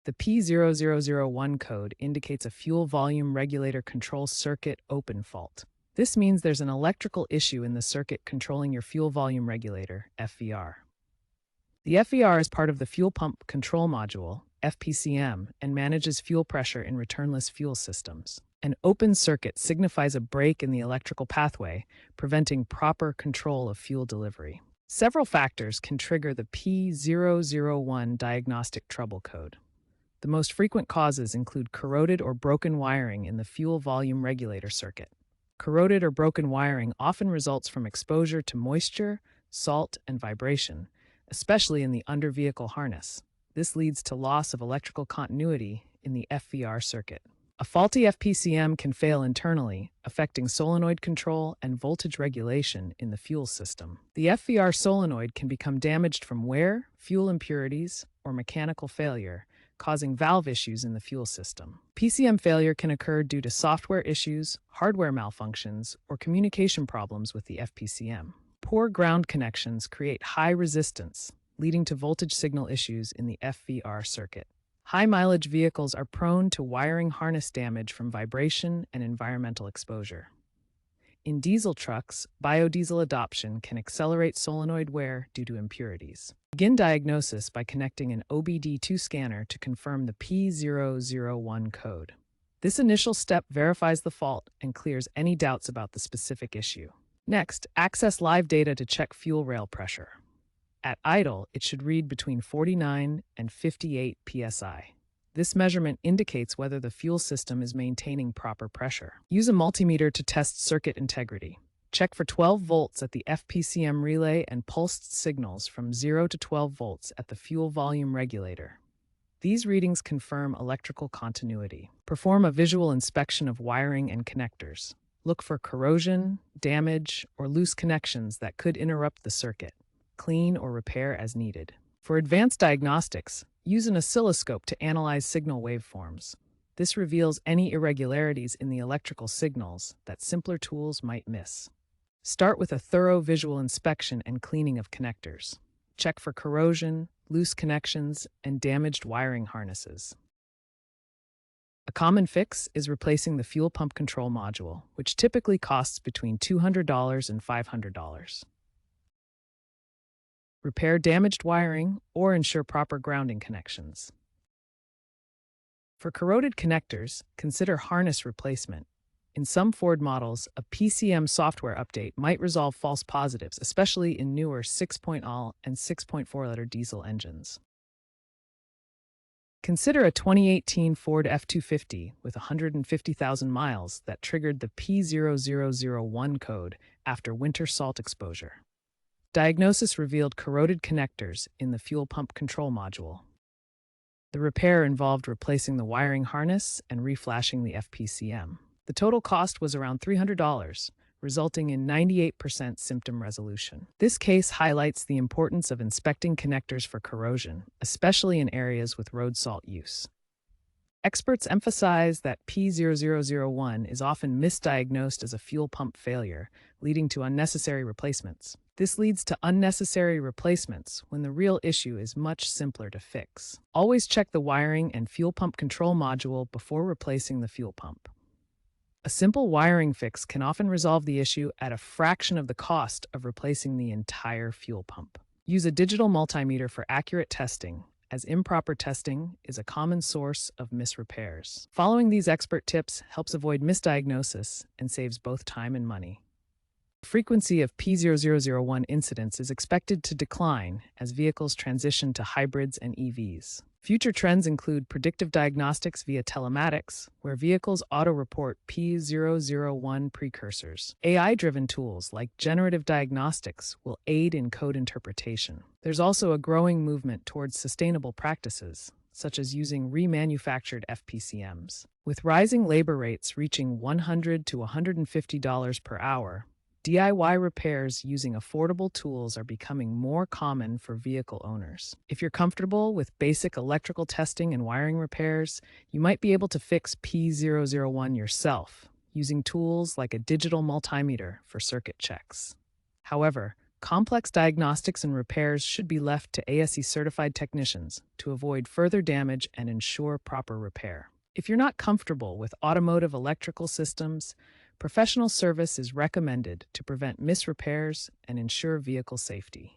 The P0001 code indicates a fuel volume regulator control circuit open fault. This means there's an electrical issue in the circuit controlling your fuel volume regulator, FVR. The FVR is part of the fuel pump control module, FPCM, and manages fuel pressure in returnless fuel systems. An open circuit signifies a break in the electrical pathway, preventing proper control of fuel delivery. Several factors can trigger the P0001 diagnostic trouble code. The most frequent causes include corroded or broken wiring in the fuel volume regulator circuit. Corroded or broken wiring often results from exposure to moisture, salt, and vibration, especially in the under-vehicle harness. This leads to loss of electrical continuity in the FVR circuit. A faulty FPCM can fail internally, affecting solenoid control and voltage regulation in the fuel system. The FVR solenoid can become damaged from wear, fuel impurities, or mechanical failure, causing valve issues in the fuel system. PCM failure can occur due to software issues, hardware malfunctions, or communication problems with the FPCM. Poor ground connections create high resistance, leading to voltage signal issues in the FVR circuit. High-mileage vehicles are prone to wiring harness damage from vibration and environmental exposure. In diesel trucks, biodiesel adoption can accelerate solenoid wear due to impurities. Begin diagnosis by connecting an OBD2 scanner to confirm the P0001 code. This initial step verifies the fault and clears any doubts about the specific issue. Next, access live data to check fuel rail pressure. At idle, it should read between 49 and 58 psi. This measurement indicates whether the fuel system is maintaining proper pressure. Use a multimeter to test circuit integrity. Check for 12 volts at the FPCM relay and pulsed signals from 0 to 12 volts at the fuel volume regulator. These readings confirm electrical continuity. Perform a visual inspection of wiring and connectors. Look for corrosion, damage, or loose connections that could interrupt the circuit. Clean or repair as needed. For advanced diagnostics, use an oscilloscope to analyze signal waveforms. This reveals any irregularities in the electrical signals that simpler tools might miss. Start with a thorough visual inspection and cleaning of connectors. Check for corrosion, loose connections, and damaged wiring harnesses. A common fix is replacing the fuel pump control module, which typically costs between $200 and $500. Repair damaged wiring, or ensure proper grounding connections. For corroded connectors, consider harness replacement. In some Ford models, a PCM software update might resolve false positives, especially in newer 6.0 and 6.4-liter diesel engines. Consider a 2018 Ford F-250 with 150,000 miles that triggered the P0001 code after winter salt exposure. Diagnosis revealed corroded connectors in the fuel pump control module. The repair involved replacing the wiring harness and reflashing the FPCM. The total cost was around $300, resulting in 98% symptom resolution. This case highlights the importance of inspecting connectors for corrosion, especially in areas with road salt use. Experts emphasize that P0001 is often misdiagnosed as a fuel pump failure, leading to unnecessary replacements. This leads to unnecessary replacements when the real issue is much simpler to fix. Always check the wiring and fuel pump control module before replacing the fuel pump. A simple wiring fix can often resolve the issue at a fraction of the cost of replacing the entire fuel pump. Use a digital multimeter for accurate testing, as improper testing is a common source of misrepairs. Following these expert tips helps avoid misdiagnosis and saves both time and money. The frequency of P0001 incidents is expected to decline as vehicles transition to hybrids and EVs. Future trends include predictive diagnostics via telematics, where vehicles auto-report P0001 precursors. AI-driven tools like generative diagnostics will aid in code interpretation. There's also a growing movement towards sustainable practices, such as using remanufactured FPCMs. With rising labor rates reaching $100 to $150 per hour, DIY repairs using affordable tools are becoming more common for vehicle owners. If you're comfortable with basic electrical testing and wiring repairs, you might be able to fix P0001 yourself, using tools like a digital multimeter for circuit checks. However, Complex diagnostics and repairs should be left to ASE-certified technicians to avoid further damage and ensure proper repair. If you're not comfortable with automotive electrical systems, professional service is recommended to prevent misrepairs and ensure vehicle safety.